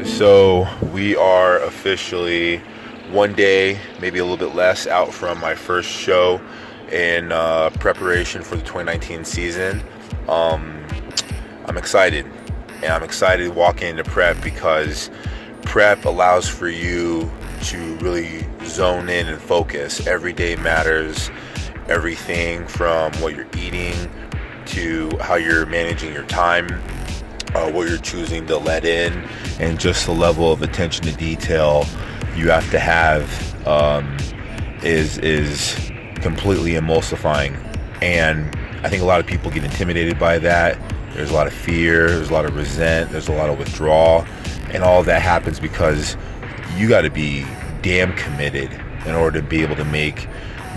So we are officially one day, maybe a little bit less, out from my first show in preparation for the 2019 season. I'm excited, and I'm excited walking into prep because prep allows for you to really zone in and focus. Every day matters. Everything from what you're eating to how you're managing your time, what you're choosing to let in, and just the level of attention to detail you have to have is completely emulsifying. And I think a lot of people get intimidated by that. There's a lot of fear, there's a lot of resent, there's a lot of withdrawal, and all of that happens because you got to be damn committed in order to be able to make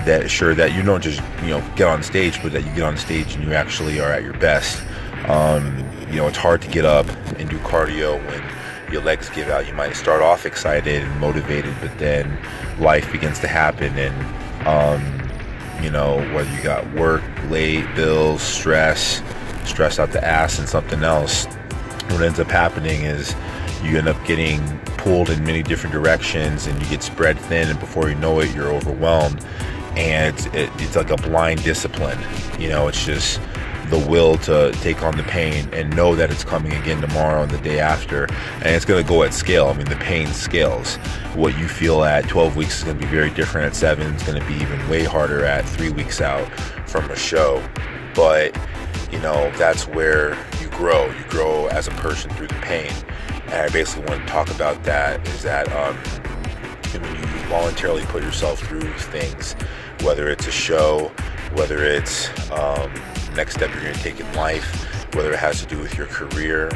that sure that you don't just get on stage, but that you get on stage and you actually are at your best. It's hard to get up and do cardio when your legs give out. You might start off excited and motivated, but then life begins to happen, and whether you got work, late, bills, stress out the ass, and something else, what ends up happening is you end up getting pulled in many different directions, and you get spread thin, and before you know it, you're overwhelmed. And it's like a blind discipline. It's just the will to take on the pain and know that it's coming again tomorrow and the day after, and it's going to go at scale. I mean, the pain scales. What you feel at 12 weeks is going to be very different at 7. It's going to be even way harder at 3 weeks out from a show. But that's where you grow. You grow as a person through the pain. And I basically want to talk about that, is that when you voluntarily put yourself through things, whether it's a show, whether it's next step you're going to take in life, whether it has to do with your career,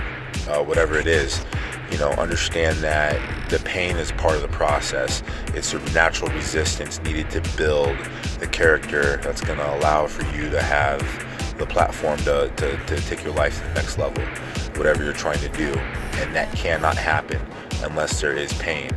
whatever it is, understand that the pain is part of the process. It's a natural resistance needed to build the character that's going to allow for you to have the platform to take your life to the next level, whatever you're trying to do. And that cannot happen unless there is pain.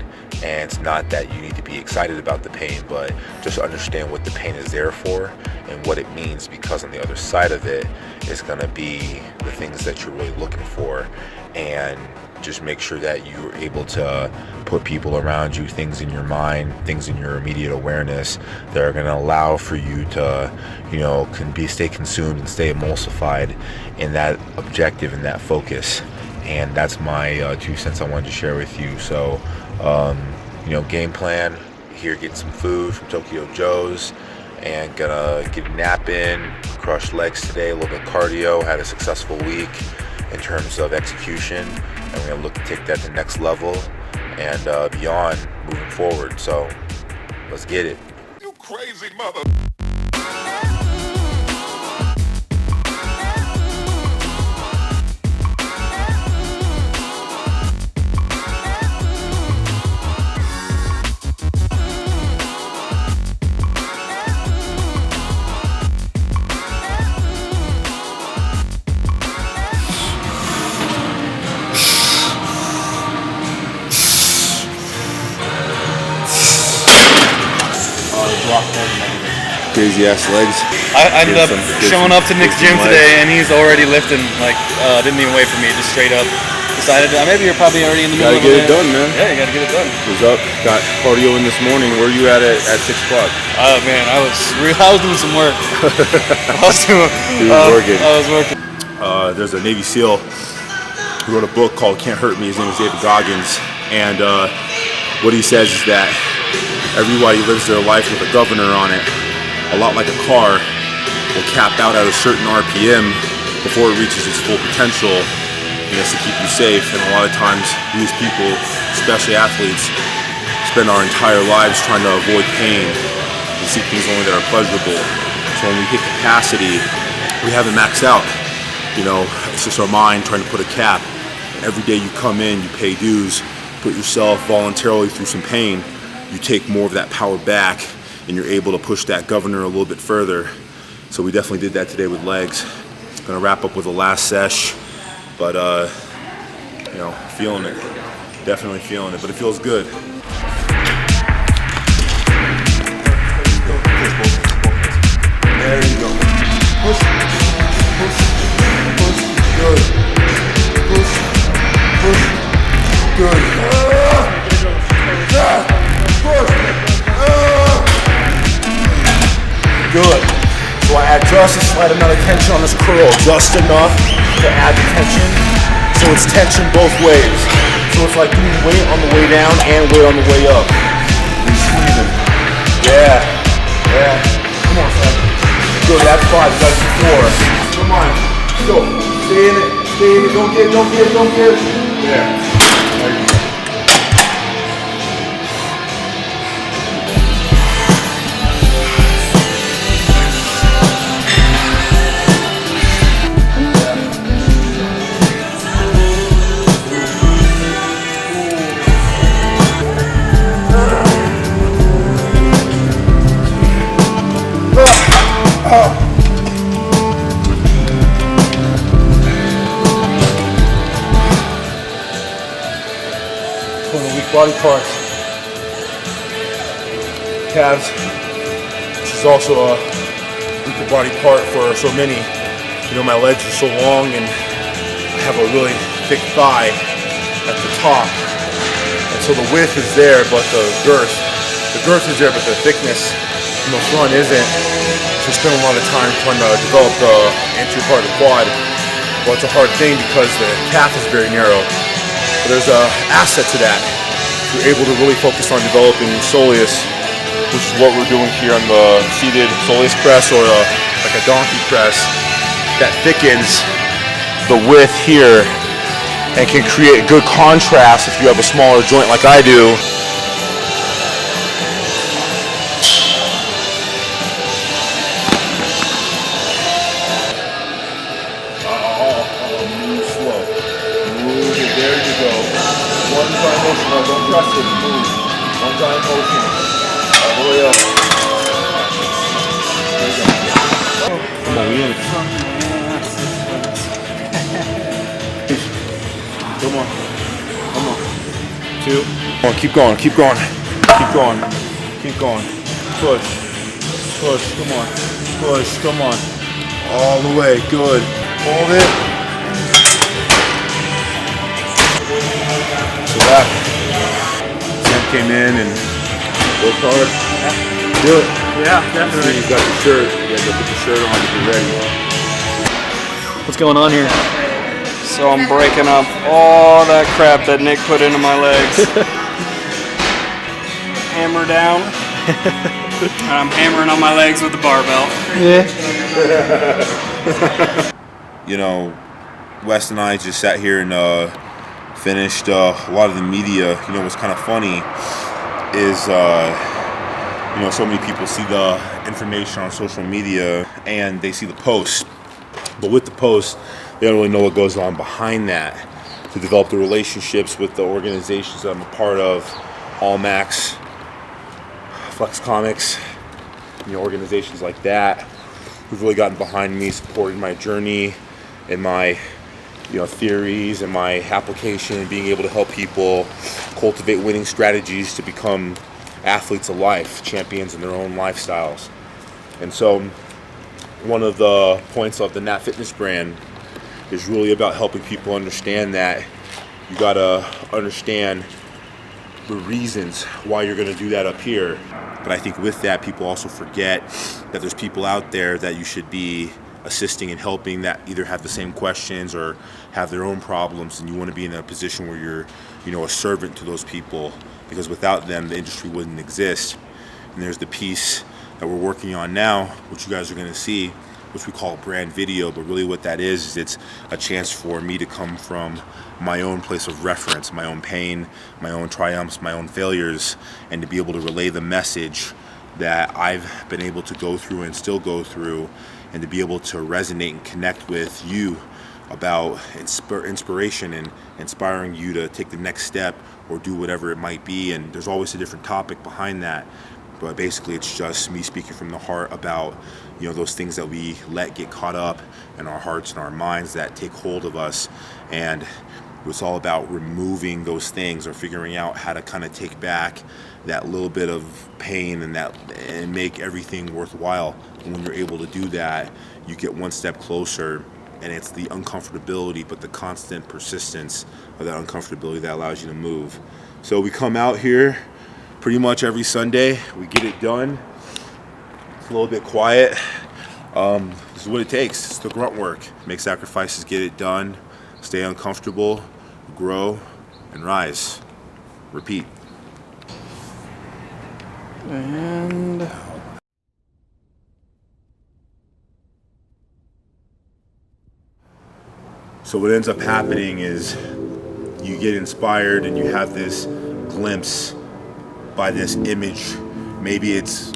And it's not that you need to be excited about the pain, but just understand what the pain is there for and what it means, because on the other side of it is going to be the things that you're really looking for. And just make sure that you're able to put people around you, things in your mind, things in your immediate awareness that are going to allow for you to, stay consumed and stay emulsified in that objective and that focus. And that's my 2 cents I wanted to share with you. So, game plan here, getting some food from Tokyo Joe's, and gonna get a nap in, crushed legs today, a little bit of cardio, had a successful week in terms of execution, and we're gonna look to take that to the next level and beyond moving forward. So let's get it. You crazy mother. Crazy ass legs. I ended up showing up to Nick's gym today, and he's already lifting. Didn't even wait for me. Just straight up decided. Maybe you're probably already in the middle of it. Gotta get it done, man. Yeah, you gotta get it done. Was up, got cardio in this morning. Where you at 6 o'clock? Oh man, I was doing some work. I was working. There's a Navy SEAL who wrote a book called Can't Hurt Me. His name is David Goggins, and what he says is that everybody lives their life with a governor on it. A lot like a car will cap out at a certain RPM before it reaches its full potential. It's to keep you safe, and a lot of times we as people, especially athletes, spend our entire lives trying to avoid pain and seek things only that are pleasurable. So when we hit capacity, we haven't maxed out. It's just our mind trying to put a cap. Every day you come in, you pay dues, put yourself voluntarily through some pain, you take more of that power back, and you're able to push that governor a little bit further. So we definitely did that today with legs. Gonna wrap up with the last sesh, but feeling it. Definitely feeling it, but it feels good. There you go. Push. just a slight amount of tension on this curl, just enough to add the tension. So it's tension both ways. So it's like doing weight on the way down and weight on the way up. You're squeezing. Yeah. Come on, son. Good, that's 5, that's 4. Come on. Go. Stay in it. Don't give. Yeah. There you go. One of the weak body parts. Calves. This is also a weaker body part for so many. You know, my legs are so long and I have a really thick thigh at the top. And so the width is there, but the girth is there, but the thickness in the front isn't. So I spend a lot of time trying to develop the anterior part of the quad. Well, it's a hard thing because the calf is very narrow. But there's an asset to that. You're able to really focus on developing soleus, which is what we're doing here on the seated soleus press or like a donkey press. That thickens the width here and can create good contrast if you have a smaller joint like I do. Move slow. Move it. There you go. One time motion. No, don't press it. Move. One time motion. All the way up. There you go. Come on, we in it. Come on. 2. Come on, keep going. Push. Come on. Push. Come on. All the way. Good. Hold it. So that Sam came in and worked hard. Do it. Yeah, definitely. You've got the shirt. You got to put the shirt on to be ready. What's going on here? So I'm breaking up all that crap that Nick put into my legs. Hammer down. And I'm hammering on my legs with the barbell. You know, Wes and I just sat here and finished a lot of the media. You know, what's kind of funny is, you know, so many people see the information on social media and they see the posts. But with the posts, they don't really know what goes on behind that to develop the relationships with the organizations that I'm a part of, All Max, Flex Comics, you know, organizations like that who've really gotten behind me, supported my journey and my, you know, theories and my application and being able to help people cultivate winning strategies to become athletes of life, champions in their own lifestyles. And so one of the points of the Nat Fitness brand is really about helping people understand that you gotta understand the reasons why you're gonna do that up here. But I think with that, people also forget that there's people out there that you should be assisting and helping that either have the same questions or have their own problems, and you want to be in a position where you're, you know, a servant to those people, because without them, the industry wouldn't exist. And there's the piece that we're working on now, which you guys are going to see, which we call brand video, but really what that is it's a chance for me to come from my own place of reference, my own pain, my own triumphs, my own failures, and to be able to relay the message that I've been able to go through and still go through, and to be able to resonate and connect with you about inspiration and inspiring you to take the next step or do whatever it might be. And there's always a different topic behind that, but basically it's just me speaking from the heart about, you know, those things that we let get caught up in our hearts and our minds that take hold of us. And it's all about removing those things or figuring out how to kind of take back that little bit of pain and make everything worthwhile. And when you're able to do that, you get one step closer, and it's the uncomfortability, but the constant persistence of that uncomfortability that allows you to move. So we come out here pretty much every Sunday. We get it done. It's a little bit quiet. This is what it takes. It's the grunt work. Make sacrifices, get it done, stay uncomfortable, grow, and rise. Repeat. And so what ends up happening is you get inspired and you have this glimpse by this image. Maybe it's,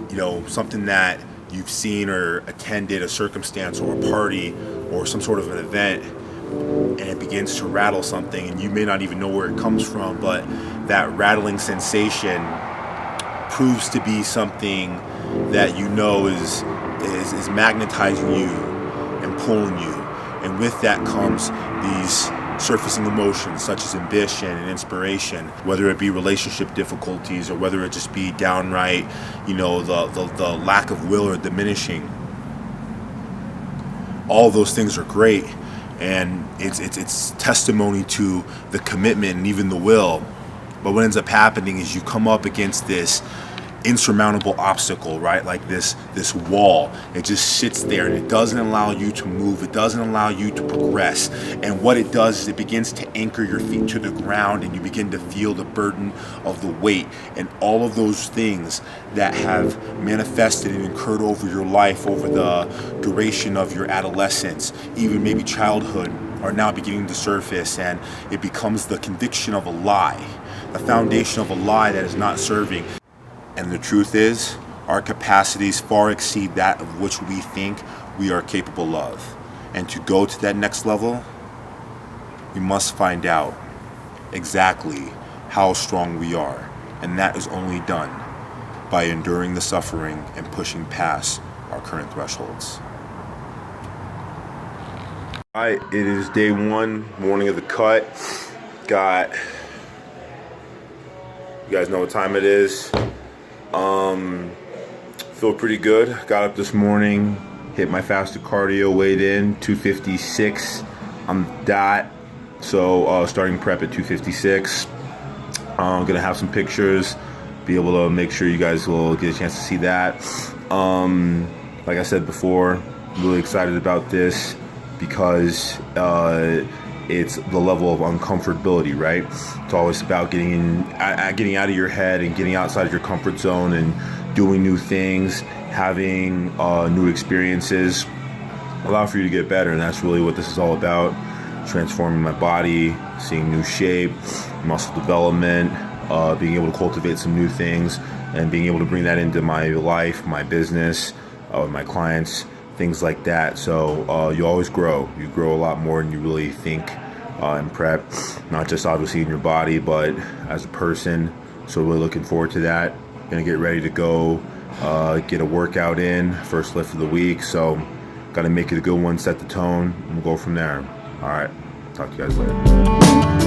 something that you've seen or attended, a circumstance or a party or some sort of an event, and it begins to rattle something, and you may not even know where it comes from, but that rattling sensation proves to be something that is magnetizing you and pulling you. And with that comes these surfacing emotions such as ambition and inspiration, whether it be relationship difficulties or whether it just be downright, the lack of will or diminishing. All those things are great, and it's testimony to the commitment and even the will. But what ends up happening is you come up against this insurmountable obstacle, right? Like this wall. It just sits there and it doesn't allow you to move. It doesn't allow you to progress. And what it does is it begins to anchor your feet to the ground, and you begin to feel the burden of the weight and all of those things that have manifested and incurred over your life over the duration of your adolescence, even maybe childhood, are now beginning to surface, and it becomes the conviction of a lie, the foundation of a lie that is not serving. And the truth is, our capacities far exceed that of which we think we are capable of. And to go to that next level, we must find out exactly how strong we are. And that is only done by enduring the suffering and pushing past our current thresholds. All right, it is day one, morning of the cut. You guys know what time it is. Feel pretty good. Got up this morning, hit my fasted cardio, weighed in 256 on the dot. So starting prep at 256. I'm gonna have some pictures, be able to make sure you guys will get a chance to see that. Like I said before, I'm really excited about this because it's the level of uncomfortability, right? It's always about getting out of your head and getting outside of your comfort zone and doing new things, having new experiences, allow for you to get better. And that's really what this is all about. Transforming my body, seeing new shape, muscle development, being able to cultivate some new things, and being able to bring that into my life, my business, my clients, things like that. So you always grow. You grow a lot more than you really think in prep, not just obviously in your body, but as a person. So really looking forward to that. Gonna get ready to go get a workout in, first lift of the week. So got to make it a good one, set the tone, and we'll go from there. All right, talk to you guys later.